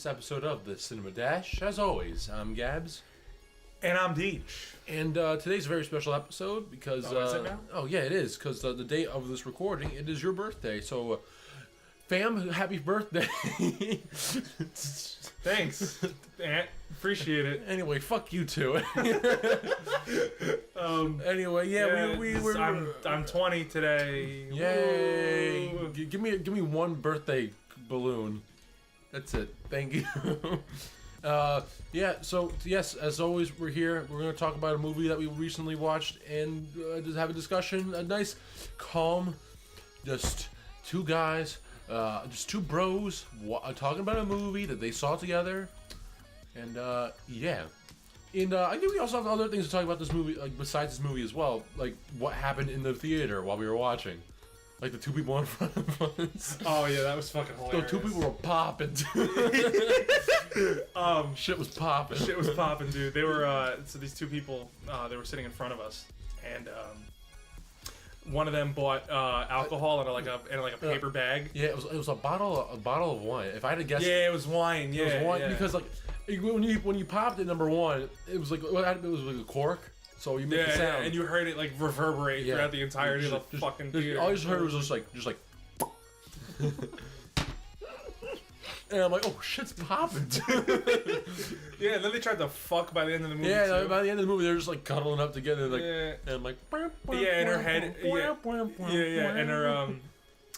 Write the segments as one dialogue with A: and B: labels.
A: this episode of the Cinema Dash. As always, I'm Gabbs.
B: And I'm DeGe.
A: And today's a very special episode because...
B: is it now?
A: Oh, yeah, it is. Because the date of this recording, it is your birthday. So, fam, happy birthday.
B: Thanks, Aunt. Appreciate it.
A: Anyway, fuck you two. Anyway,
B: I'm 20 today.
A: Yay! Give me one birthday balloon. That's it. Thank you. So yes, as always, we're here. We're going to talk about a movie that we recently watched and just have a discussion. A nice, calm, just two guys, just two bros talking about a movie that they saw together. And yeah. And I think we also have other things to talk about this movie, like besides this movie as well, like what happened in the theater while we were watching. Like the two people in front of us.
B: Oh yeah, that was fucking hilarious.
A: The two people were popping. Shit was popping.
B: Shit was popping, dude. They were so these two people, they were sitting in front of us, and one of them bought alcohol in a paper bag.
A: Yeah, it was a bottle of wine. If I had to guess,
B: yeah, it was wine. Yeah,
A: it was wine
B: yeah.
A: because like when you popped it, number one, it was like a cork. So you make the sound,
B: and you heard it like reverberate throughout the entirety of the fucking theater.
A: All I just heard was just like. And I'm like, oh, shit's popping.
B: Yeah, and then they tried to fuck by the end of the movie.
A: Yeah, by the end of the movie, they're just like cuddling up together, like, and I'm like,
B: yeah, in her head,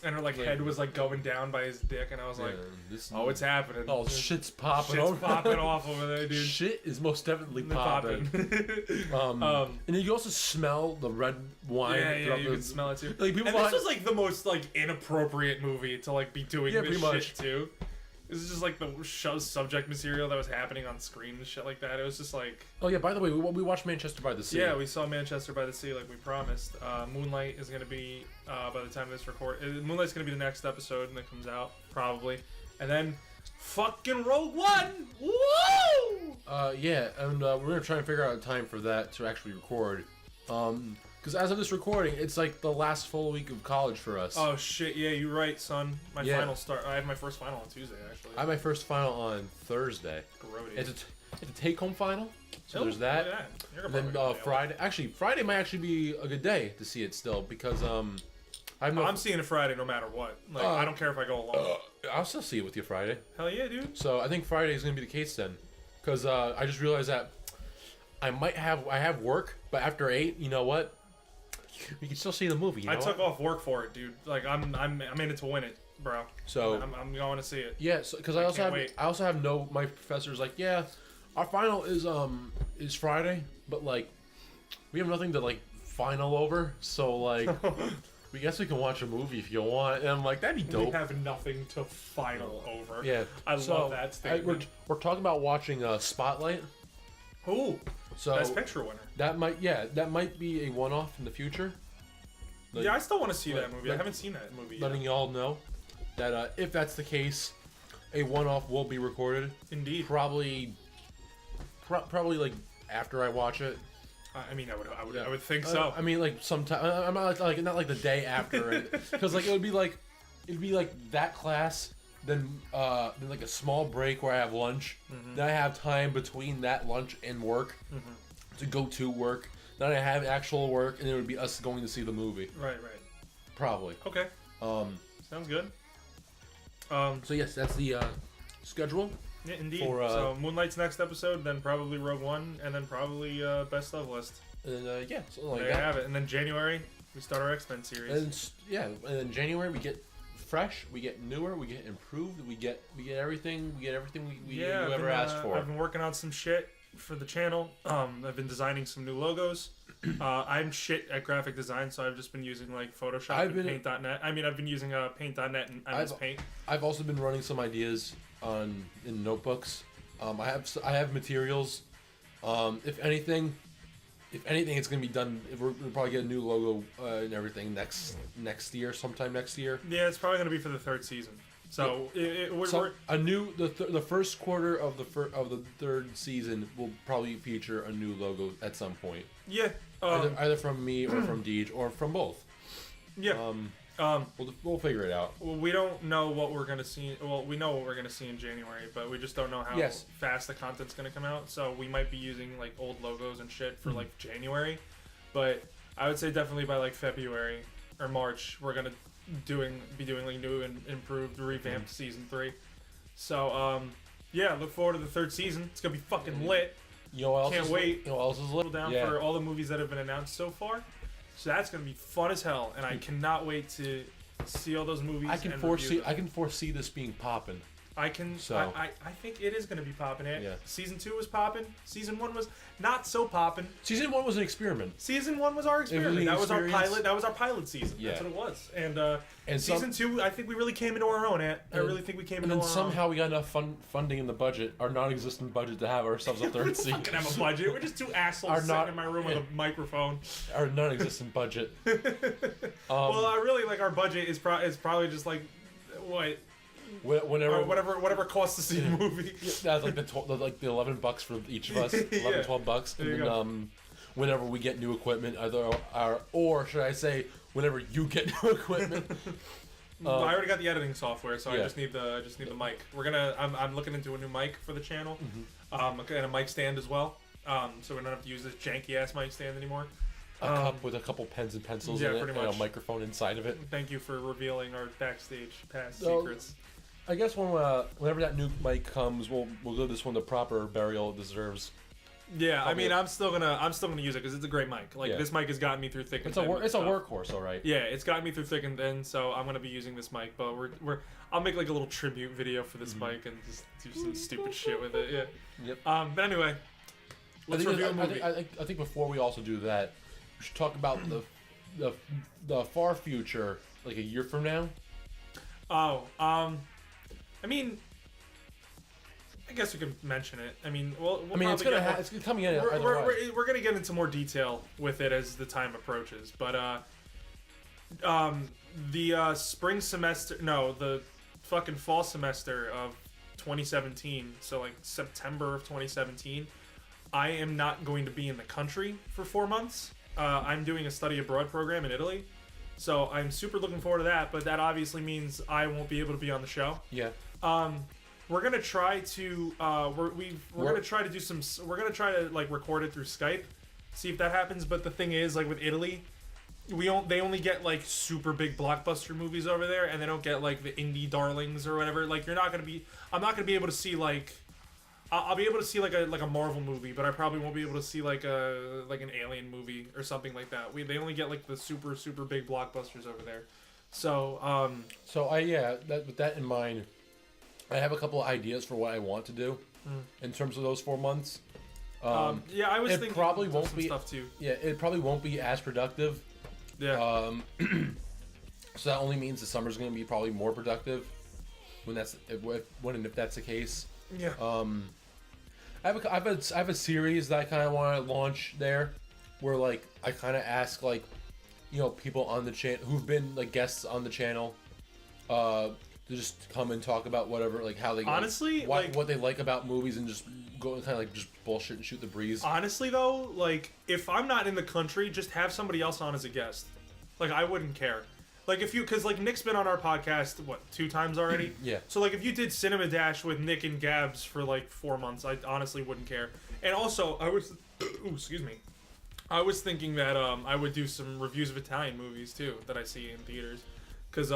B: and her like head was like going down by his dick, and I was like, oh, it's happening.
A: Oh, shit's popping.
B: Shit's popping off over there, dude.
A: Shit is most definitely popping. And then you also smell the red wine.
B: Yeah, you can smell it too.
A: Like,
B: and this was like the most like inappropriate movie to like be doing this shit too. This is just like the show's subject material that was happening on screen and shit like that. It was just like...
A: Oh yeah, by the way, we watched Manchester by the Sea.
B: Yeah, we saw Manchester by the Sea like we promised. Moonlight is going to be, by the time this Moonlight's going to be the next episode and it comes out, probably. And then, fucking Rogue One! Woo!
A: Yeah, and we're going to try and figure out a time for that to actually record. Because as of this recording, it's like the last full week of college for us.
B: Oh shit, yeah, you're right, son. I have my first final on Tuesday, actually.
A: I have my first final on Thursday.
B: Grody.
A: It's a take-home final, so there's that.
B: And
A: then Friday might actually be a good day to see it still, because
B: I'm seeing it Friday no matter what. Like, I don't care if I go alone.
A: I'll still see it with you Friday.
B: Hell yeah, dude.
A: So I think Friday is going to be the case then, because I just realized that I have work, but after 8, you know what? We can still see the movie.
B: I took off work for it, dude. Like I'm in it to win it, bro. So I'm going to see it.
A: Yeah, because I also have my professor's like, yeah, our final is Friday, but like we have nothing to like final over, so like we guess we can watch a movie if you want. And I'm like, that'd be dope.
B: We have nothing to final over.
A: Yeah,
B: I love that statement.
A: We're talking about watching Spotlight.
B: Ooh.
A: So
B: Best Picture winner.
A: That might be a one-off in the future.
B: Like, yeah, I still want to see that movie. I haven't seen that movie yet.
A: Letting y'all know that if that's the case, a one-off will be recorded.
B: Indeed.
A: Probably like after I watch it.
B: I mean, I would think so.
A: I mean, like sometime. I'm not like the day after, because like it'd be like that class. Then like a small break where I have lunch. Mm-hmm. Then I have time between that lunch and work to go to work. Then I have actual work, and it would be us going to see the movie.
B: Right.
A: Probably.
B: Okay. Sounds good.
A: So yes, that's the schedule.
B: Yeah, indeed. So Moonlight's next episode, then probably Rogue One, and then probably Best of list.
A: And yeah, something like
B: there
A: that.
B: You have it. And then January we start our X-Men series.
A: And then January we get fresh, we get newer, we get improved, we get everything we ever asked for.
B: I've been working on some shit for the channel. I've been designing some new logos. I'm shit at graphic design, so I've just been using like Photoshop and Paint.net. I mean, I've been using Paint.net and MS Paint. I've
A: also been running some ideas in notebooks. I have materials. If anything, it's gonna be done. We'll probably get a new logo and everything next year, sometime next year.
B: Yeah, it's probably gonna be for the third season. So
A: the first quarter of the third season will probably feature a new logo at some point.
B: Yeah,
A: either from me or from DeGe or from both.
B: Yeah.
A: We'll figure it out.
B: Well, we don't know what we're gonna see. Well, we know what we're gonna see in January, but we just don't know how fast the content's gonna come out. So we might be using like old logos and shit for like January, but I would say definitely by like February or March we're gonna be doing like new and improved, revamped season 3. So yeah, look forward to the 3rd season. It's gonna be fucking lit.
A: You know what else
B: Can't wait.
A: You know what else is lit?
B: Down for all the movies that have been announced so far. So that's gonna be fun as hell, and I cannot wait to see all those movies.
A: I can foresee this being poppin'.
B: I think it is gonna be poppin'.
A: Yeah.
B: Season 2 was poppin'. Season 1 was not so poppin'.
A: Season 1 was an experiment.
B: Season 1 was our experiment. That was our pilot. That was our pilot season.
A: Yeah.
B: That's what it was. And season 2, I think we really came into our own. I really think we came into our own.
A: And then somehow we got enough funding in the budget, our non-existent budget, to have ourselves a 3rd season.
B: We fucking have a budget. We're just 2 assholes sitting in my room with a microphone.
A: Our non-existent budget.
B: Well, I really like our budget is probably just like what. Whatever costs to see a movie.
A: That's like the $11 for each of us, $12, and then whenever we get new equipment, or should I say, whenever you get new equipment.
B: I already got the editing software, so I just need the mic. I'm looking into a new mic for the channel, and a mic stand as well. So we don't have to use this janky ass mic stand anymore.
A: A cup with a couple pens and pencils in it, and a microphone inside of it.
B: Thank you for revealing our backstage past secrets.
A: I guess whenever that new mic comes, we'll give this one the proper burial it deserves.
B: Yeah, I mean, I'm still gonna use it because it's a great mic. Like this mic has gotten me through thick and thin.
A: It's a workhorse, all right.
B: Yeah, it's gotten me through thick and thin, so I'm gonna be using this mic. But I'll make like a little tribute video for this mic and just do some stupid shit with it. Yeah.
A: Yep.
B: But anyway, let's review a movie.
A: I think before we also do that, we should talk about the far future, like a year from now.
B: I mean, I guess we can mention it. I mean,
A: it's coming in.
B: We're gonna get into more detail with it as the time approaches, but the spring semester, the fucking fall semester of 2017. So like September of 2017, I am not going to be in the country for 4 months. I'm doing a study abroad program in Italy. So I'm super looking forward to that, but that obviously means I won't be able to be on the show.
A: Yeah.
B: We're gonna try to we're gonna try to like record it through Skype, see if that happens. But the thing is, like with Italy, they only get like super big blockbuster movies over there, and they don't get like the indie darlings or whatever. Like I'm not gonna be able to see like. I'll be able to see like a Marvel movie, but I probably won't be able to see like an Alien movie or something like that. They only get like the super big blockbusters over there. So
A: with that in mind, I have a couple of ideas for what I want to do in terms of those 4 months.
B: I was thinking
A: probably won't
B: some
A: be
B: stuff too.
A: Yeah, it probably won't be as productive.
B: Yeah.
A: So that only means the summer's going to be probably more productive when if that's the case.
B: Yeah.
A: I have a series that I kind of want to launch there, where like I kind of ask like, people on the channel who've been like guests on the channel, to just come and talk about whatever, like how they
B: honestly
A: what they like about movies, and just go and kind of like just bullshit and shoot the breeze.
B: Honestly though, like if I'm not in the country, just have somebody else on as a guest. Like I wouldn't care. Like because like Nick's been on our podcast 2 times already.
A: Yeah.
B: So like if you did Cinema Dash with Nick and Gabbs for like 4 months, I honestly wouldn't care. And also I was thinking that I would do some reviews of Italian movies too that I see in theaters, because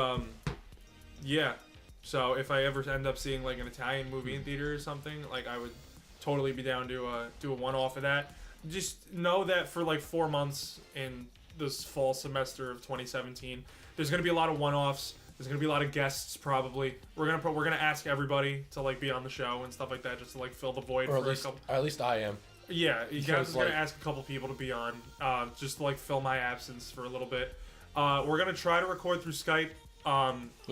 B: So if I ever end up seeing like an Italian movie in theater or something, like I would totally be down to do a one-off of that. Just know that for like 4 months in this fall semester of 2017, there's gonna be a lot of one-offs. There's gonna be a lot of guests probably. We're gonna ask everybody to like be on the show and stuff like that, just to like fill the void
A: or
B: for
A: at least I am.
B: Yeah, you guys are gonna ask a couple people to be on, just to like fill my absence for a little bit. We're gonna try to record through Skype.
A: We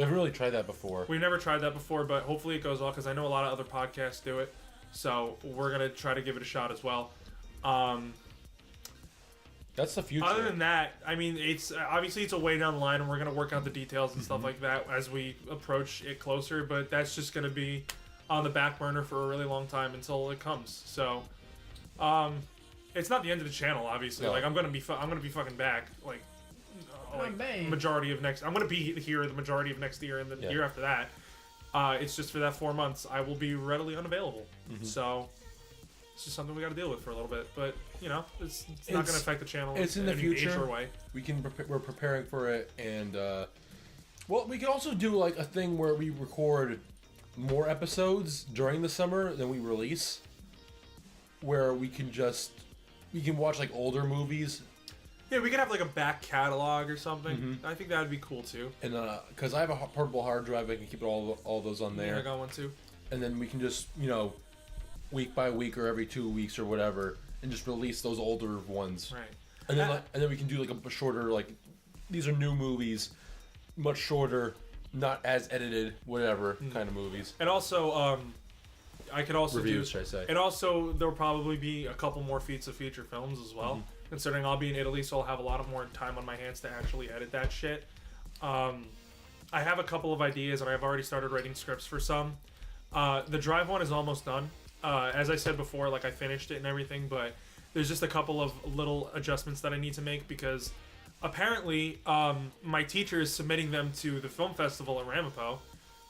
A: haven't really tried that before.
B: We've never tried that before, but hopefully it goes well, because I know a lot of other podcasts do it. So we're gonna try to give it a shot as well.
A: That's the future.
B: Other than that, I mean, it's a way down the line, and we're gonna work out the details and stuff like that as we approach it closer. But that's just gonna be on the back burner for a really long time until it comes. So, it's not the end of the channel, obviously.
A: No.
B: Like I'm gonna be fucking back, like majority of next. I'm gonna be here the majority of next year and the year after that. It's just for that 4 months I will be readily unavailable. So it's just something we got to deal with for a little bit. But you know, it's not gonna affect the channel.
A: It's in the future.
B: Way.
A: We're preparing for it, and well, we can also do like a thing where we record more episodes during the summer than we release, where we can watch like older movies.
B: Yeah, we could have like a back catalog or something. I think that would be cool too.
A: And because I have a portable hard drive, I can keep all those on there.
B: Yeah, I got one too.
A: And then we can just week by week or every 2 weeks or whatever, and just release those older ones.
B: Right.
A: And then we can do like a shorter, like these are new movies, much shorter, not as edited, whatever kind of movies.
B: And also, I could also
A: reviews, should I say?
B: And also, there'll probably be a couple more feats of feature films as well. Considering I'll be in Italy, so I'll have a lot more time on my hands to actually edit that shit. I have a couple of ideas, and I've already started writing scripts for some. The Drive one is almost done. As I said before, like I finished it and everything, but there's just a couple of little adjustments that I need to make because apparently my teacher is submitting them to the film festival at Ramapo,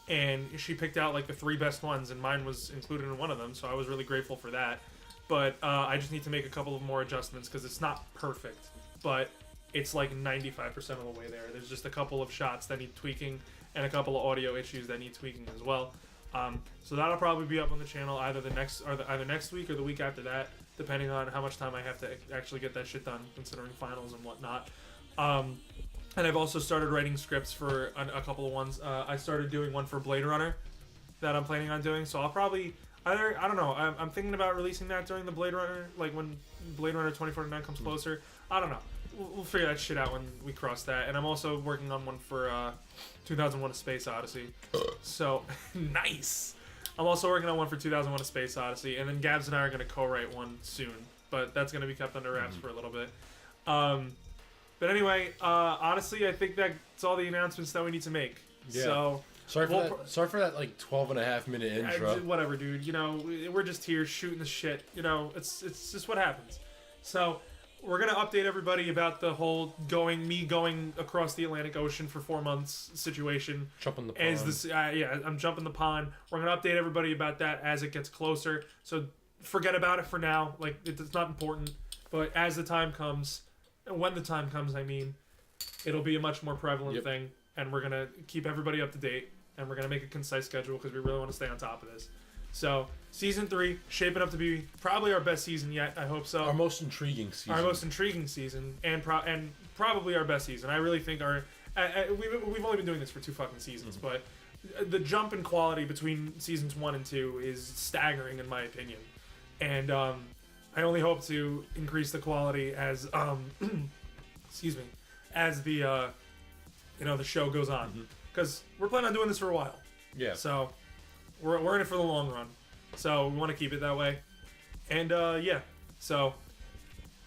B: and she picked out like the 3 best ones, and mine was included in one of them, so I was really grateful for that. But I just need to make a couple of more adjustments because it's not perfect, but it's like 95% of the way there. There's just a couple of shots that need tweaking and a couple of audio issues that need tweaking as well. So that'll probably be up on the channel either next week or the week after that, depending on how much time I have to actually get that shit done, considering finals and whatnot. And I've also started writing scripts for a couple of ones. I started doing one for Blade Runner that I'm planning on doing, so I'll probably I don't know. I'm thinking about releasing that during the Blade Runner, like when Blade Runner 2049 comes closer. I don't know. We'll figure that shit out when we cross that. And I'm also working on one for 2001: A Space Odyssey. So nice. I'm also working on one for 2001: A Space Odyssey, and then Gabbs and I are going to co-write one soon, but that's going to be kept under wraps for a little bit. But anyway, honestly, I think that's all the announcements that we need to make. Yeah. So
A: sorry for that like 12.5-minute intro.
B: Whatever, dude. You know, we're just here shooting the shit. You know, it's just what happens. So we're gonna update everybody about the whole going across the Atlantic Ocean for 4 months situation.
A: Jumping the pond.
B: I'm jumping the pond. We're gonna update everybody about that as it gets closer. So forget about it for now. Like it's not important. But as the time comes, when the time comes, I mean, it'll be a much more prevalent thing, and we're gonna keep everybody up to date, and we're gonna make a concise schedule because we really want to stay on top of this. So season 3 shaping up to be probably our best season yet. I hope so.
A: Our most intriguing season.
B: Our most intriguing season, and probably our best season. I really think we've only been doing this for 2 fucking seasons, but the jump in quality between seasons 1 and 2 is staggering in my opinion, and I only hope to increase the quality as excuse me, as the the show goes on, because we're planning on doing this for a while.
A: Yeah.
B: So we're in it for the long run. So we want to keep it that way. And so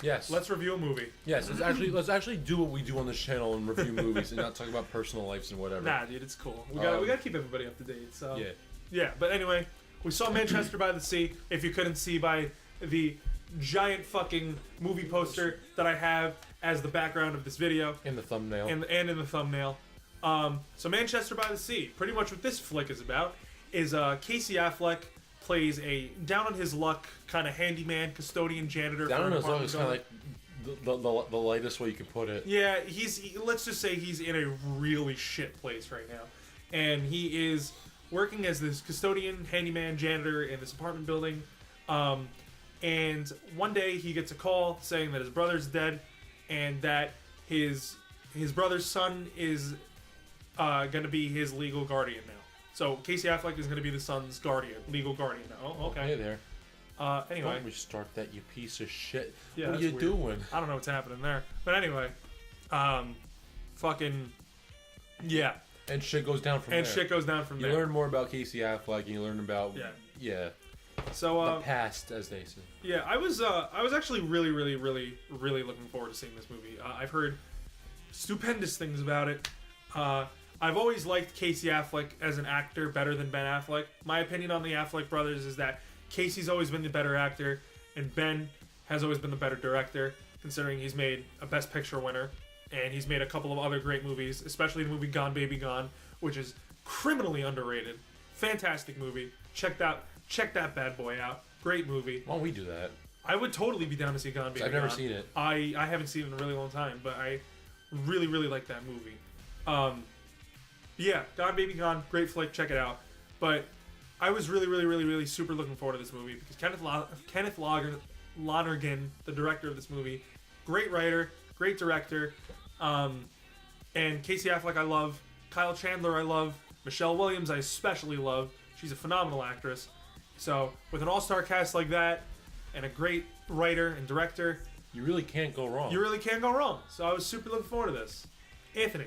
A: yes,
B: let's review a movie.
A: Yes, let's actually do what we do on this channel and review movies and not talk about personal lives and whatever.
B: Nah, dude, it's cool. We gotta keep everybody up to date. So yeah. But anyway, we saw Manchester by the Sea. If you couldn't see by the giant fucking movie poster that I have as the background of this video,
A: in the thumbnail,
B: and in the thumbnail. So Manchester by the Sea. Pretty much what this flick is about is Casey Affleck plays a down on his luck kind of handyman, custodian, janitor.
A: Down on his luck is kind of like the lightest way you could put it.
B: Yeah, let's just say he's in a really shit place right now, and he is working as this custodian, handyman, janitor in this apartment building. And one day he gets a call saying that his brother's dead, and that his brother's son is going to be his legal guardian now. So Casey Affleck is going to be the son's legal guardian now. Oh, okay.
A: Hey there.
B: Anyway.
A: Don't restart that, you piece of shit.
B: Yeah,
A: what are you
B: weird.
A: doing?
B: I don't know what's happening there. But anyway, fucking, yeah.
A: And shit goes down from there.
B: You
A: learn more about Casey Affleck, and you learn about
B: So
A: the past, as they say.
B: Yeah, I was actually really, really, really, really looking forward to seeing this movie. I've heard stupendous things about it. I've always liked Casey Affleck as an actor better than Ben Affleck. My opinion on the Affleck brothers is that Casey's always been the better actor, and Ben has always been the better director, considering he's made a Best Picture winner and he's made a couple of other great movies, especially the movie Gone Baby Gone, which is criminally underrated. Fantastic movie. Check that bad boy out. Great movie.
A: Why don't we do that?
B: I would totally be down to see Gone Baby Gone.
A: I've never seen it.
B: I haven't seen it in a really long time, but I really, really like that movie. Yeah, Gone Baby Gone, great flick, check it out. But I was really, really, really, really super looking forward to this movie because Kenneth Lonergan, the director of this movie, great writer, great director, and Casey Affleck I love, Kyle Chandler I love, Michelle Williams I especially love. She's a phenomenal actress. So with an all-star cast like that, and a great writer and director,
A: you really can't go wrong.
B: You really can't go wrong. So I was super looking forward to this. Anthony,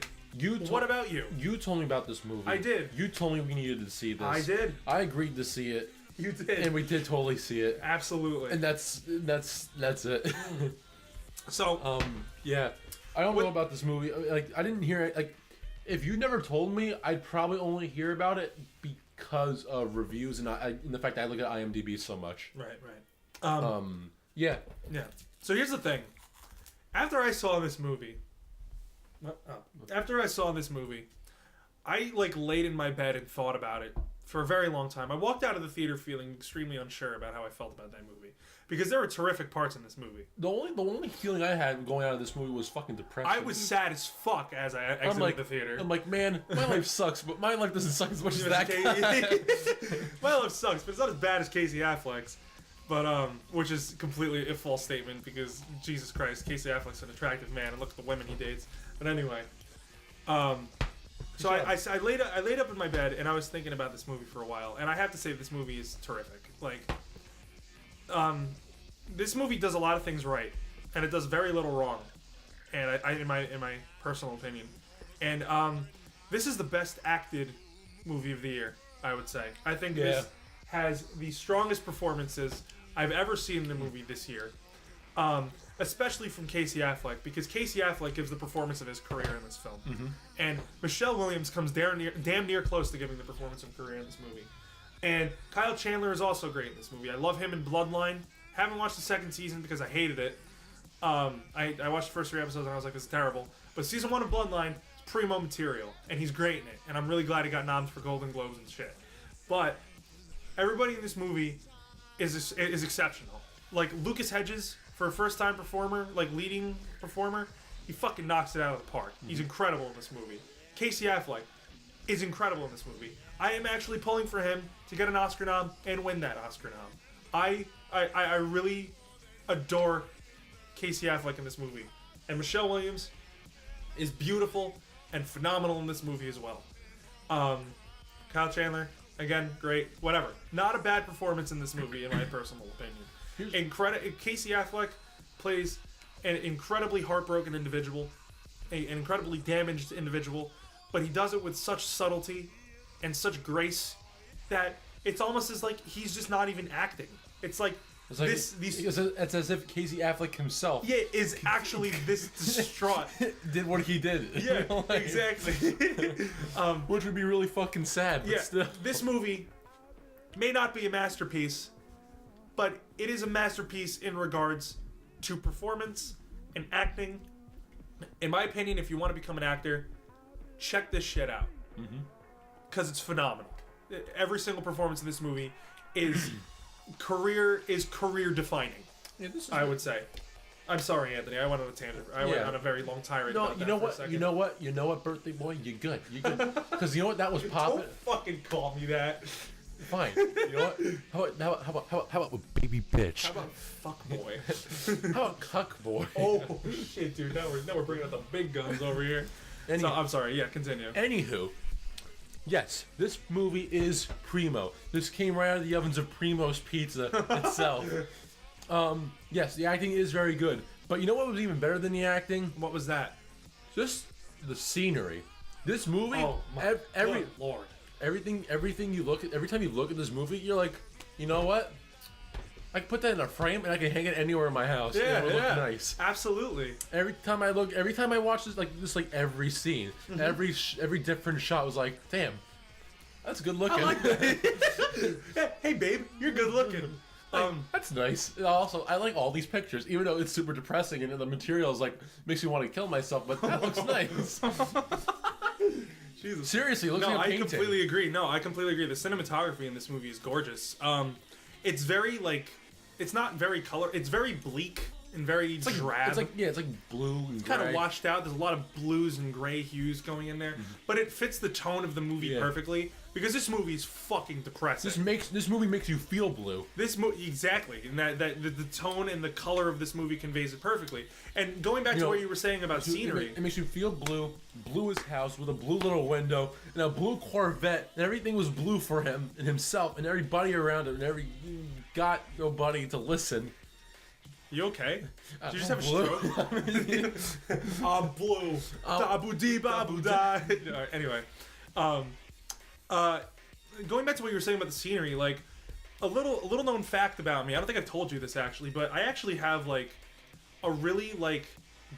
B: what about you?
A: You told me about this movie.
B: I did.
A: You told me we needed to see this.
B: I did.
A: I agreed to see it.
B: You did.
A: And we did totally see it.
B: Absolutely.
A: And that's it.
B: So,
A: yeah. I don't know about this movie. Like, I didn't hear it. Like, if you never told me, I'd probably only hear about it because of reviews and the fact that I look at IMDb so much.
B: Right.
A: Yeah.
B: Yeah. So here's the thing. After I saw this movie, I laid in my bed and thought about it for a very long time. I walked out of the theater feeling extremely unsure about how I felt about that movie because there were terrific parts in this movie.
A: The only feeling I had going out of this movie was fucking depression.
B: I was sad as fuck as I exited the theater.
A: I'm like, man, my life sucks, but my life doesn't suck as much as that guy.
B: My life sucks, but it's not as bad as Casey Affleck's. But which is completely a false statement because Jesus Christ, Casey Affleck's an attractive man, and look at the women he dates. But anyway, so I laid up in my bed and I was thinking about this movie for a while, and I have to say this movie is terrific. Like, this movie does a lot of things right, and it does very little wrong, and in my personal opinion, and this is the best acted movie of the year, I would say. I think this has the strongest performances I've ever seen in a movie this year, especially from Casey Affleck, because Casey Affleck gives the performance of his career in this film, and Michelle Williams comes damn near close to giving the performance of career in this movie, and Kyle Chandler is also great in this movie. I love him in Bloodline. Haven't watched the second season because I hated it. I watched the first 3 episodes and I was like, this is terrible. But season 1 of Bloodline is primo material, and he's great in it, and I'm really glad he got noms for Golden Globes and shit. But everybody in this movie is exceptional. Like, Lucas Hedges, for a first-time performer, like leading performer, he fucking knocks it out of the park. He's incredible in this movie. Casey Affleck is incredible in this movie. I am actually pulling for him to get an Oscar nom and win that Oscar nom. I really adore Casey Affleck in this movie. And Michelle Williams is beautiful and phenomenal in this movie as well. Kyle Chandler, again, great. Whatever. Not a bad performance in this movie, in my personal opinion. Casey Affleck plays an incredibly heartbroken individual, an incredibly damaged individual, but he does it with such subtlety and such grace that it's almost as like he's just not even acting. It's like it's as if Casey Affleck himself is actually this distraught.
A: Did what he did.
B: Yeah, exactly.
A: Which would be really fucking sad. But still.
B: This movie may not be a masterpiece, but it is a masterpiece in regards to performance and acting. In my opinion, if you want to become an actor, check this shit out. Because it's phenomenal. Every single performance in this movie is career defining. Yeah, I would say. I'm sorry, Anthony. I went on a tangent. I went on a very long tirade about that for a second.
A: You know what, birthday boy? You're good. Because you know what? That was popping.
B: Don't fucking call me that.
A: Fine. You know what? How about baby bitch?
B: How about fuck boy?
A: How about cuck boy?
B: Oh shit, dude! Now we're bringing out the big guns over here. So, I'm sorry. Yeah, continue.
A: Anywho, yes, this movie is primo. This came right out of the ovens of Primo's Pizza itself. Yes, the acting is very good. But you know what was even better than the acting?
B: What was that?
A: Just the scenery. This movie, good Lord. Everything you look at, every time you look at this movie, you're like, you know what? I can put that in a frame and I can hang it anywhere in my house.
B: Yeah,
A: and it would look nice.
B: Absolutely.
A: Every time I watch this, like every scene, every different shot was like, damn, that's good looking.
B: I like that. Hey, babe, you're good looking.
A: That's nice. And also, I like all these pictures, even though it's super depressing and the material is like makes me want to kill myself. But that looks nice.
B: Jesus.
A: Seriously, it looks like a painting.
B: I completely agree. No, I completely agree. The cinematography in this movie is gorgeous. It's very it's not very color. It's very bleak and very drab.
A: It's like blue and
B: kind of washed out. There's a lot of blues and gray hues going in there, but it fits the tone of the movie perfectly because this movie is fucking depressing.
A: This movie makes you feel blue.
B: Exactly, and that the tone and the color of this movie conveys it perfectly. And going back to what you were saying about scenery,
A: it makes you feel blue. Blue his house with a blue little window and a blue Corvette, and everything was blue for him and himself and everybody around him, and every got nobody to listen.
B: You okay? Did you just have a stroke? I'm blue. Dabu dee babu die. Anyway, going back to what you were saying about the scenery, like a little known fact about me. I don't think I've told you this actually, but I actually have like a really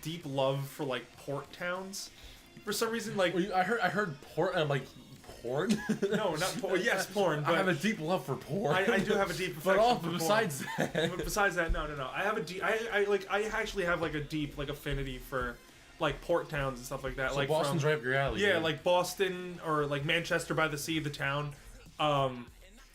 B: deep love for like port towns. For some reason, like
A: I heard port, and I'm like. Porn?
B: No, not porn. Yes, porn. But
A: I have a deep love for porn.
B: I do have a deep affection for
A: besides
B: porn.
A: that,
B: but besides that, no. I have a deep. I actually have like a deep affinity for like port towns and stuff like that.
A: So
B: like
A: Boston's right up your alley.
B: Yeah, like Boston or like Manchester by the Sea, the town.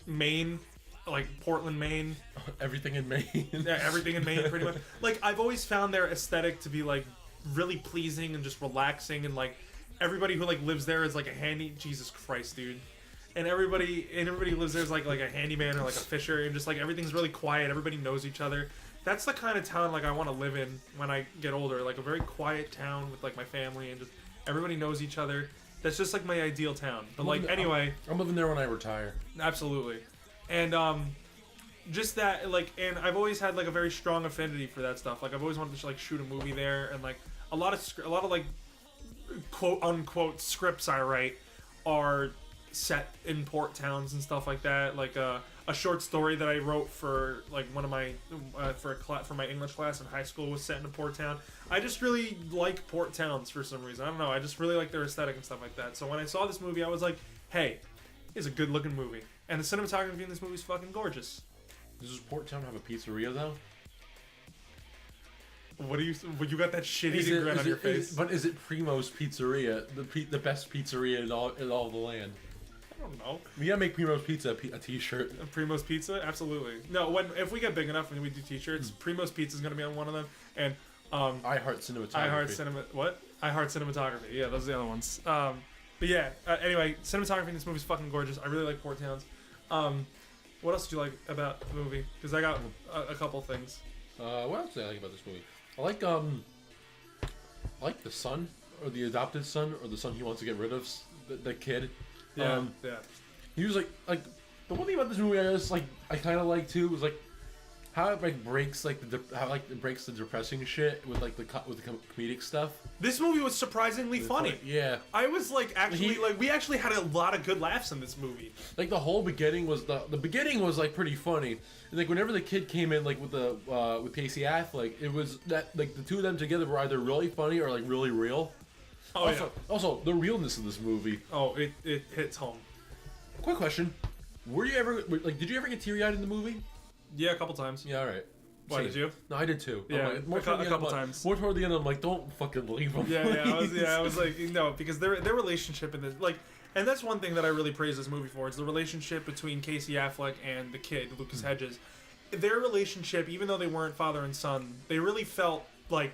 B: Maine, like Portland, Maine.
A: Everything in Maine.
B: Yeah, everything in Maine, pretty much. Like I've always found their aesthetic to be like really pleasing and just relaxing and like. Everybody who like lives there is like a handy Jesus Christ, dude. And everybody who lives there is like a handyman or like a fisher, and just like everything's really quiet. Everybody knows each other. That's the kind of town like I want to live in when I get older. Like a very quiet town with like my family and just everybody knows each other. That's just like my ideal town. But like anyway,
A: I'm living there when I retire.
B: Absolutely. And just that like, and I've always had like a very strong affinity for that stuff. Like I've always wanted to like shoot a movie there, and like a lot of like quote unquote scripts I write are set in port towns and stuff like that. Like a short story that I wrote for like one of my for my English class in high school was set in a port town. I just really like port towns for some reason. I don't know. I just really like their aesthetic and stuff like that. So when I saw this movie, I was like, hey, it's a good looking movie, and the cinematography in this movie is fucking gorgeous.
A: Does this port town have a pizzeria though?
B: What do you got that shit-eating grin on your face?
A: But is it Primo's Pizzeria, the best pizzeria in all the land?
B: I don't know.
A: We gotta make Primo's Pizza a t-shirt.
B: Primo's Pizza? Absolutely. No, if we get big enough and we do t-shirts, Primo's Pizza is gonna be on one of them, and
A: I Heart Cinematography.
B: I Heart Cinematography. Yeah, those are the other ones. But yeah. Anyway, cinematography in this movie is fucking gorgeous. I really like port towns. What else did you like about the movie? Because I got a couple things.
A: What else did I like about this movie? I like the son, or the adopted son, or the son he wants to get rid of, the kid.
B: Yeah,
A: He was like the one thing about this movie I kind of like too was like how it like breaks like it breaks the depressing shit with like the comedic stuff.
B: This movie was surprisingly funny.
A: Yeah,
B: I was like we actually had a lot of good laughs in this movie.
A: Like the whole beginning was the beginning was like pretty funny, and like whenever the kid came in like with Casey Affleck, it was that like the two of them together were either really funny or like really real. Also, the realness of this movie.
B: Oh, it hits home.
A: Quick question: did you ever get teary-eyed in the movie?
B: Yeah, a couple times.
A: Yeah, all right.
B: Why, did you?
A: No, I did too.
B: Yeah,
A: like,
B: a couple times.
A: More toward the end, I'm like, don't fucking leave him.
B: I was like, no, because their relationship in this, like, and that's one thing that I really praise this movie for, is the relationship between Casey Affleck and the kid, Lucas Hedges. Their relationship, even though they weren't father and son, they really felt like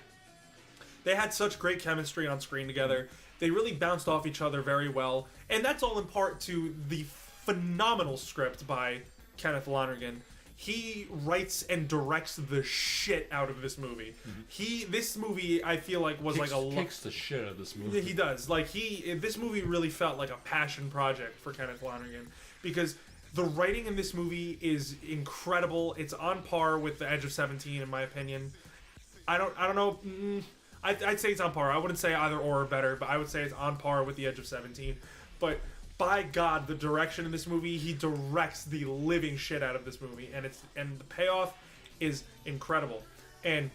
B: they had such great chemistry on screen together. They really bounced off each other very well, and that's all in part to the phenomenal script by Kenneth Lonergan. He writes and directs the shit out of this movie. This movie, I feel like, was
A: kicks the shit out of this movie.
B: He does. Like this movie really felt like a passion project for Kenneth Lonergan, because the writing in this movie is incredible. It's on par with The Edge of 17, in my opinion. I don't know. I'd say it's on par. I wouldn't say either or better, but I would say it's on par with The Edge of 17. But by God, the direction in this movie, he directs the living shit out of this movie, and the payoff is incredible. And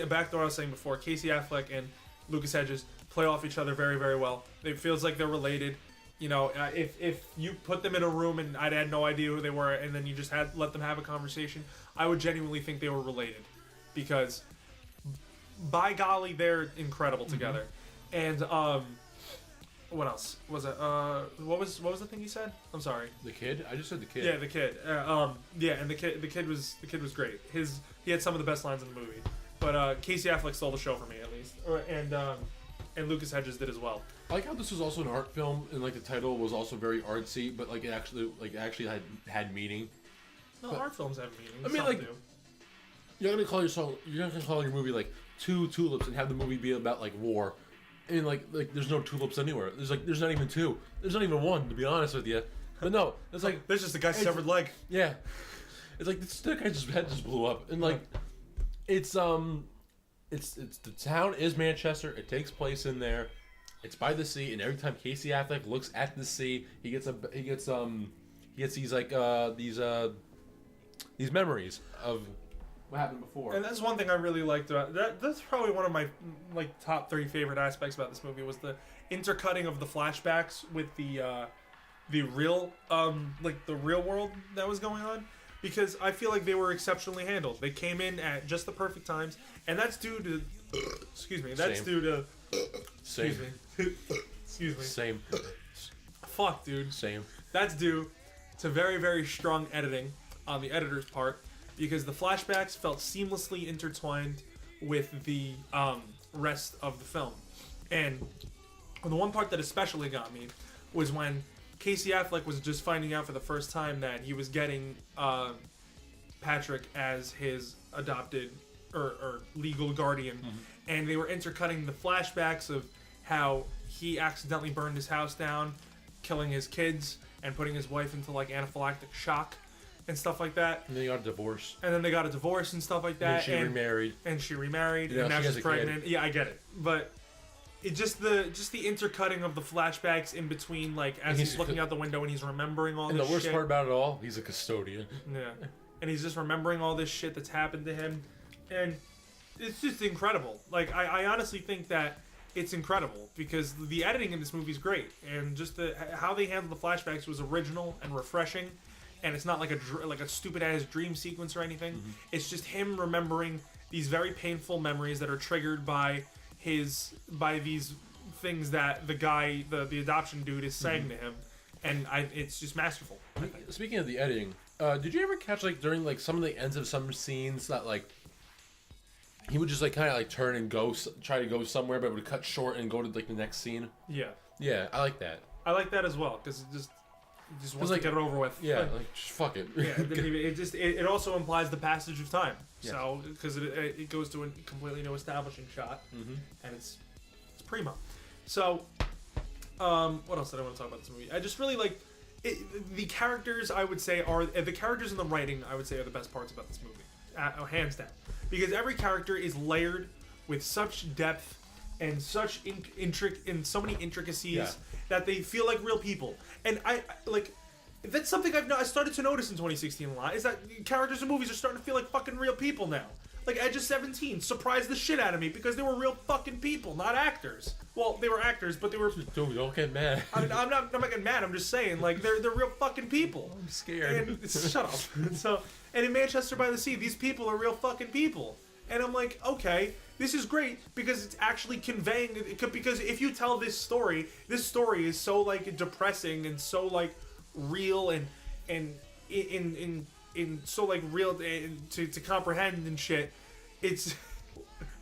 B: back to what I was saying before, Casey Affleck and Lucas Hedges play off each other very, very well. It feels like they're related. You know, if you put them in a room and I'd had no idea who they were, and then you just had let them have a conversation, I would genuinely think they were related, because by golly, they're incredible together. And what else was it? What was the thing you said? I'm sorry.
A: The kid? I just said the kid.
B: Yeah, the kid. Yeah, and the kid was great. He had some of the best lines in the movie. But Casey Affleck stole the show for me, at least, and Lucas Hedges did as well.
A: I like how this was also an art film, and like the title was also very artsy, but like it actually had meaning.
B: No,
A: but,
B: art films have meaning.
A: I mean, like, you're not gonna call your movie like Two Tulips and have the movie be about like war, and like there's no tulips anywhere. There's not even two. There's not even one, to be honest with you. But no, it's like
B: there's just a guy's severed leg.
A: Yeah, it's like this guy head just blew up, and like it's the town is Manchester. It takes place in there. It's by the sea, and every time Casey Affleck looks at the sea, he gets these like these memories of what happened before.
B: And that's one thing I really liked about that. That's probably one of my like top 3 favorite aspects about this movie was the intercutting of the flashbacks with the real like the real world that was going on, because I feel like they were exceptionally handled. They came in at just the perfect times, and that's due to excuse me. That's due to
A: Same.
B: Excuse me.
A: Same.
B: Fuck, dude.
A: Same.
B: That's due to very, very strong editing on the editor's part, because the flashbacks felt seamlessly intertwined with the rest of the film. And the one part that especially got me was when Casey Affleck was just finding out for the first time that he was getting Patrick as his adopted or legal guardian, and they were intercutting the flashbacks of how he accidentally burned his house down, killing his kids, and putting his wife into like anaphylactic shock and stuff like that.
A: And then they got a divorce.
B: And then they got a divorce and stuff like that.
A: And she remarried.
B: And she remarried.
A: Yeah,
B: and now
A: she
B: she's pregnant. Kid. Yeah, I get it. But it just the intercutting of the flashbacks in between, like as he's looking out the window and he's remembering all this shit.
A: And the worst part about it all, he's a custodian.
B: Yeah. And he's just remembering all this shit that's happened to him. And it's just incredible. Like, I honestly think that it's incredible, because the editing in this movie is great, and just how they handled the flashbacks was original and refreshing, and it's not like a stupid ass dream sequence or anything. It's just him remembering these very painful memories that are triggered by these things that the adoption dude is saying to him, and it's just masterful.
A: Speaking of the editing, did you ever catch like during like some of the ends of some scenes that like he would just like kind of like turn and try to go somewhere, but it would cut short and go to like the next scene?
B: Yeah.
A: Yeah, I like that.
B: I like that as well, because it just wants to get it over with.
A: Yeah, like just fuck it.
B: Yeah, it also implies the passage of time. Yeah. So because it goes to a completely new establishing shot, and it's primo. So, what else did I want to talk about this movie? I just really like the characters. I would say the characters and the writing. I would say are the best parts about this movie, hands down. Because every character is layered with such depth and such and so many intricacies that they feel like real people. And I like that's something I started to notice in 2016 a lot, is that characters in movies are starting to feel like fucking real people now. Like Edge of 17 surprised the shit out of me because they were real fucking people, not actors. Well, they were actors, but they were.
A: Dude, don't get mad.
B: I'm not getting mad. I'm just saying, like they're real fucking people.
A: I'm scared.
B: And, shut up. And in Manchester by the Sea, these people are real fucking people. And I'm like, okay, this is great because it's actually conveying. Because if you tell this story is so like depressing and so like real and in so like real to comprehend and shit. It's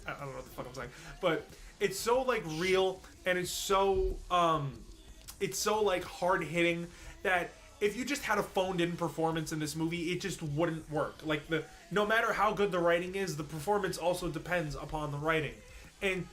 B: I don't know what the fuck I'm saying, but it's so like real and it's so like hard hitting that if you just had a phoned in performance in this movie, it just wouldn't work. Like no matter how good the writing is, the performance also depends upon the writing. And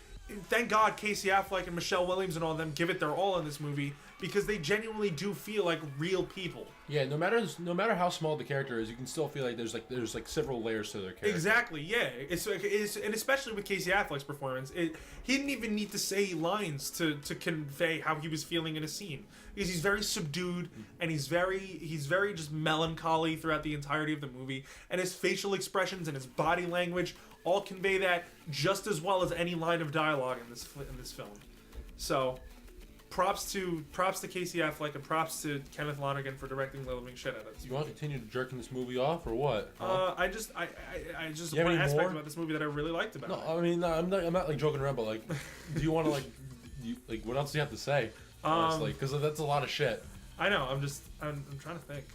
B: thank God Casey Affleck and Michelle Williams and all of them give it their all in this movie, because they genuinely do feel like real people.
A: Yeah, no matter how small the character is, you can still feel like there's several layers to their character.
B: Exactly, yeah. It's and especially with Casey Affleck's performance, he didn't even need to say lines to convey how he was feeling in a scene, because he's very subdued and he's very just melancholy throughout the entirety of the movie, and his facial expressions and his body language all convey that just as well as any line of dialogue in this film. So props to Casey Affleck and props to Kenneth Lonergan for directing the living shit out of this.
A: You want to continue jerking this movie off or what? Huh?
B: I just
A: You have
B: one
A: any
B: aspect
A: more?
B: about this movie that I really liked about
A: No,
B: it.
A: I mean, no, I'm not like joking around, but like, do you want to like, what else do you have to say? Honestly, because that's a lot of shit.
B: I know. I'm trying to think,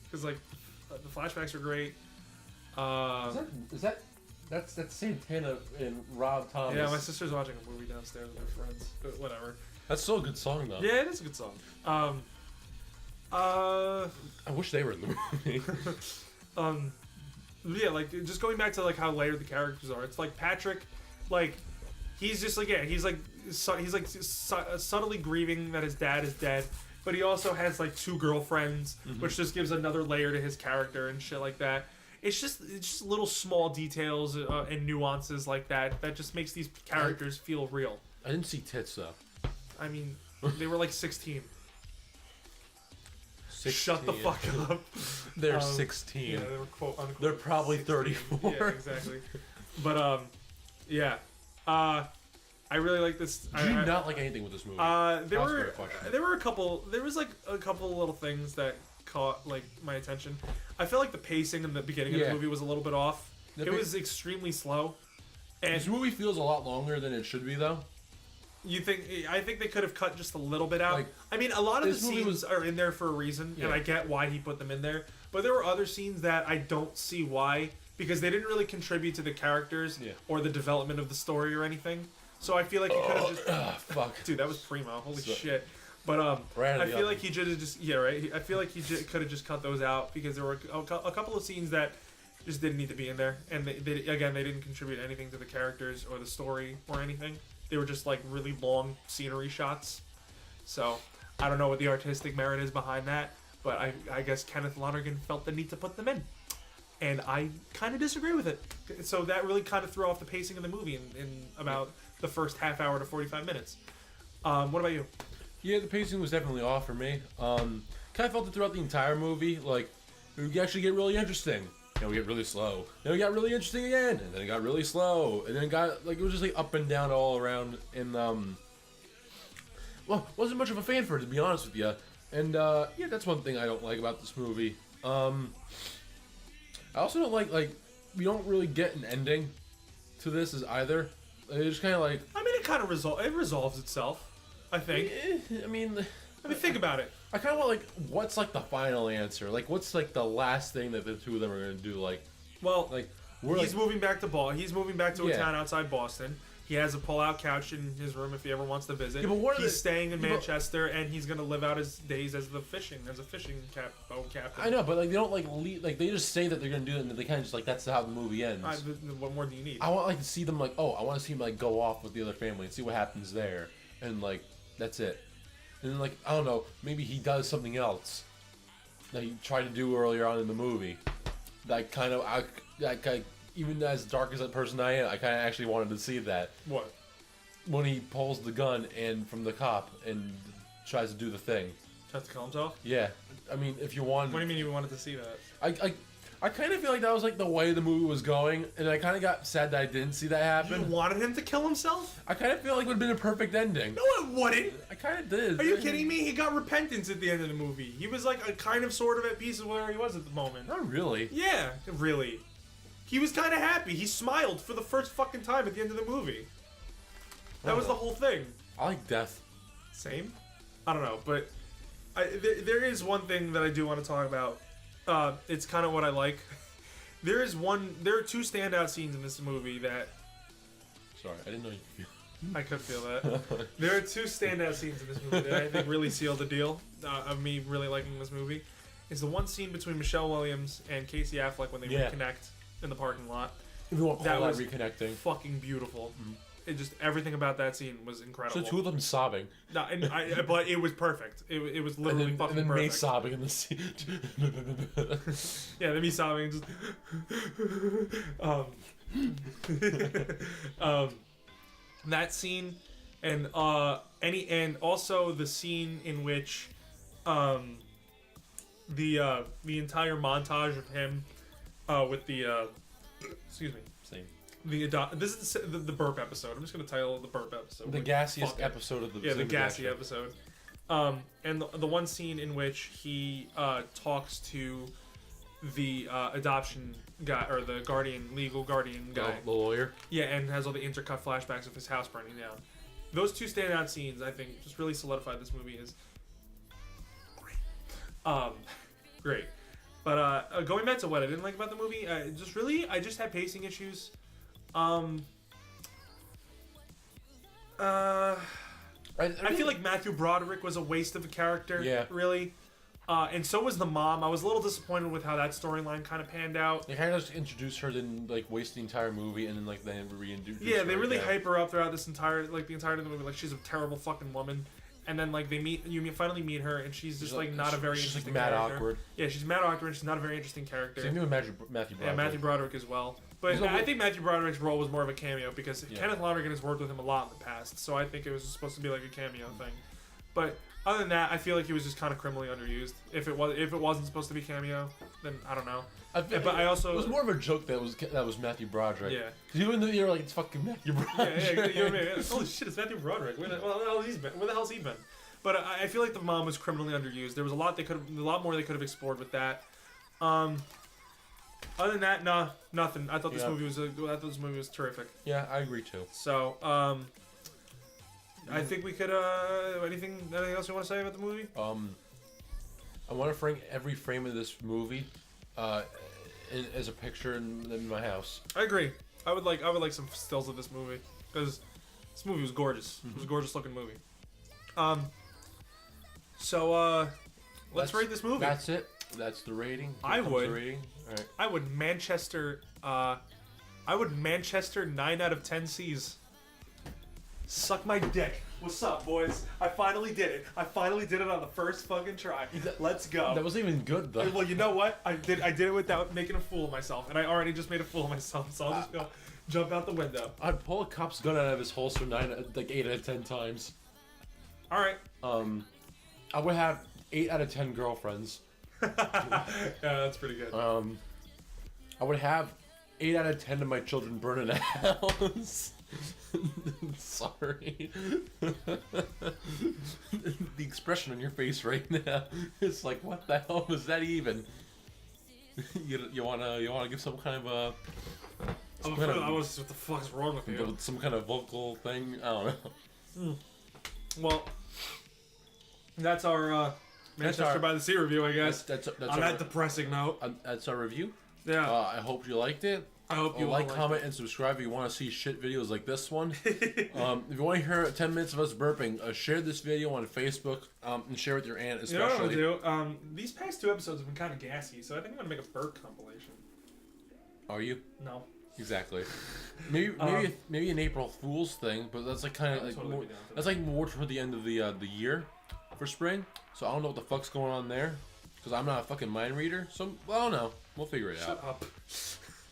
B: because like the flashbacks are great.
A: That's Santana and Rob Thomas.
B: Yeah, my sister's watching a movie downstairs with her friends. But whatever.
A: That's still a good song though.
B: Yeah, it is a good song.
A: I wish they were in the movie.
B: Yeah, like just going back to like how layered the characters are. It's like Patrick, like he's just like he's subtly grieving that his dad is dead, but he also has like 2 girlfriends, which just gives another layer to his character and shit like that. It's just little small details and nuances like that that just makes these characters feel real.
A: I didn't see tits though.
B: I mean, they were like 16.
A: 16.
B: Shut the fuck up.
A: They're 16.
B: Yeah, they were quote unquote.
A: They're probably
B: 16.
A: 34.
B: Yeah, exactly. But yeah. I really like this.
A: Did you not like anything with this movie?
B: There were a couple little things that caught like my attention. I felt like the pacing in the beginning of the movie was a little bit off. It was extremely slow. And
A: this movie feels a lot longer than it should be though.
B: I think they could have cut just a little bit out.
A: Like,
B: I mean, a lot of the
A: this movie
B: scenes are in there for a reason,
A: Yeah.
B: and I get why he put them in there. But there were other scenes that I don't see why, because they didn't really contribute to the characters or the development of the story or anything. So I feel like he could have just...
A: Fuck.
B: Dude, that was primo. Holy shit. But
A: Right
B: I feel like he should have just... Yeah, right? I feel like he could have just cut those out, because there were a couple of scenes that just didn't need to be in there. And they didn't contribute anything to the characters or the story or anything. They were just like really long scenery shots. So I don't know what the artistic merit is behind that, but I guess Kenneth Lonergan felt the need to put them in. And I kind of disagree with it. So that really kind of threw off the pacing of the movie in about the first half hour to 45 minutes. What about you?
A: Yeah, the pacing was definitely off for me. Kind of felt it throughout the entire movie. Like, it would actually get really interesting. Then we get really slow. Then we got really interesting again, and then it got really slow, and then it got like it was just like up and down all around. And well, wasn't much of a fan for it to be honest with you. And yeah, that's one thing I don't like about this movie. I also don't like we don't really get an ending to this as either. It's just kind of like
B: I mean, it resolves itself. I think.
A: I mean,
B: think about it.
A: I kind of want what's like the final answer? Like, what's like the last thing that the two of them are gonna do? Like,
B: well,
A: like
B: he's moving back to He's moving back to a
A: Yeah.
B: town outside Boston. He has a pull-out couch in his room if he ever wants to visit.
A: Yeah, but
B: he's staying in Manchester, and he's gonna live out his days as a fishing boat captain.
A: I know, but like they don't they just say that they're gonna do it, and they kind of just like that's how the movie ends.
B: What more do you need?
A: I want to see them I want to see him go off with the other family and see what happens there, and like that's it. And then I don't know, maybe he does something else that he tried to do earlier on in the movie. That kind of even as dark as that person I am, I kind of actually wanted to see that.
B: What?
A: When he pulls the gun and from the cop and tries to do the thing.
B: Tries to kill himself?
A: Yeah, I mean, if you want.
B: What do you mean you wanted to see that?
A: I kind of feel like that was the way the movie was going, and I kind of got sad that I didn't see that happen.
B: You wanted him to kill himself?
A: I kind of feel like it would have been a perfect ending.
B: No, it wouldn't.
A: I kind of did.
B: Are you kidding me? He got repentance at the end of the movie. He was like a kind of sort of at peace with where he was at the moment.
A: Not really.
B: Yeah, really. He was kind of happy. He smiled for the first fucking time at the end of the movie. That was the whole thing.
A: I like death.
B: Same? I don't know, but there is one thing that I do want to talk about. It's kind of what I like. There are 2 standout scenes in this movie that...
A: Sorry, I didn't know you...
B: I could feel that. There are 2 standout scenes in this movie that I think really seal the deal of me really liking this movie. It's the one scene between Michelle Williams and Casey Affleck when they reconnect in the parking lot.
A: If you want to call
B: That
A: that
B: was
A: reconnecting.
B: fucking beautiful. It just everything about that scene was incredible.
A: So 2 of them sobbing.
B: No, but it was perfect. It was literally fucking
A: and then
B: perfect.
A: me sobbing in the scene.
B: Yeah, then me sobbing just. That scene, and also the scene in which, the entire montage of him, with the excuse me.
A: Same.
B: This is the burp episode. I'm just gonna title it the burp episode.
A: The gassiest episode of the
B: the gassy episode. And the one scene in which he talks to the adoption guy or the legal guardian guy.
A: The lawyer.
B: Yeah, and has all the intercut flashbacks of his house burning down. Those two standout scenes, I think, just really solidified this movie as great. Great. But going back to what I didn't like about the movie, I just had pacing issues. I feel like Matthew Broderick was a waste of a character.
A: Yeah.
B: Really. And so was the mom. I was a little disappointed with how that storyline kind of panned out.
A: They kind of just introduced her, then like waste the entire movie, and then like they reintroduce.
B: Yeah, they really
A: again.
B: hype her up throughout the entirety of the movie. Like she's a terrible fucking woman. And then like you finally meet her, and she's just like not a very interesting
A: mad
B: character.
A: Awkward.
B: Yeah, she's mad awkward. She's not a very interesting character.
A: Same thing with Matthew Broderick.
B: Yeah, Matthew Broderick as well. But I think Matthew Broderick's role was more of a cameo because Kenneth Lonergan has worked with him a lot in the past, so I think it was supposed to be like a cameo thing. But other than that, I feel like he was just kind of criminally underused. If it wasn't supposed to be cameo, then I don't know.
A: But I also it was more of a joke that was Matthew Broderick.
B: Yeah.
A: Because even though you're like it's fucking Matthew Broderick.
B: Yeah. Holy shit, it's Matthew Broderick. Where the hell's he been? But I feel like the mom was criminally underused. There was a lot more they could have explored with that. Other than that, nah, nothing. I thought this movie was terrific.
A: Yeah, I agree too.
B: So, I think we could. Anything else you want to say about the movie?
A: I want to frame every frame of this movie, as a picture in my house.
B: I agree. I would like some stills of this movie because this movie was gorgeous. Mm-hmm. It was a gorgeous looking movie. So let's rate this movie.
A: That's it. That's the rating.
B: I would.
A: The rating. All right.
B: I would Manchester. I would Manchester 9 out of 10 C's. Suck my dick. What's up, boys? I finally did it. I finally did it on the first fucking try. Let's go.
A: That wasn't even good though.
B: Well, you know what? I did it without making a fool of myself, and I already just made a fool of myself. So I'll just go jump out the window.
A: I'd pull a cop's gun out of his holster 8 out of 10 times.
B: All right.
A: I would have 8 out of 10 girlfriends.
B: Yeah, that's pretty good.
A: I would have 8 out of 10 of my children burn in a house. Sorry. The expression on your face right now is like, what the hell was that even? You wanna give some kind of a.
B: What the fuck's wrong with you?
A: Some kind of vocal thing. I don't know.
B: Well, that's our Manchester by the Sea review, I guess.
A: That's
B: on that depressing note.
A: That's our review.
B: Yeah.
A: I hope you liked it.
B: I hope you
A: like, comment, and subscribe if you want to see shit videos like this one. If you want to hear 10 minutes of us burping, share this video on Facebook and share with your aunt especially.
B: You know what I'm gonna do? These past 2 episodes have been kind of gassy, so I think I'm gonna make a burp compilation.
A: Are you?
B: No.
A: Exactly. Maybe an April Fool's thing, but that's like kind of like
B: totally
A: more, that's like more toward the end of the year for spring. So I don't know what the fuck's going on there because I'm not a fucking mind reader. So I don't know. We'll figure it out.
B: Shut up.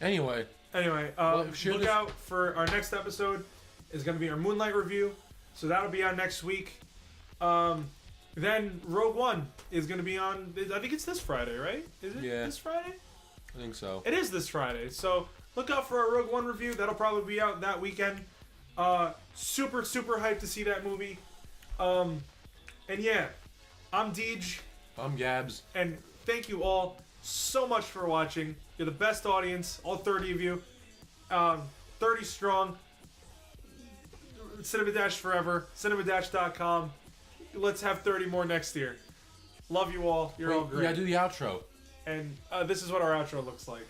A: Anyway,
B: look out for our next episode. Is going to be our Moonlight review, so that'll be on next week. Then Rogue One is going to be on. I think it's this Friday, right? Is it this Friday?
A: I think so.
B: It is this Friday. So look out for our Rogue One review. That'll probably be out that weekend. Super hyped to see that movie. And yeah, I'm DeGe.
A: I'm Gabbs.
B: And thank you all so much for watching. You're the best audience, all 30 of you. 30 strong. Cinema Dash forever. Cinemadash.com. Let's have 30 more next year. Love you all. You're all great.
A: We gotta do the outro.
B: And this is what our outro looks like.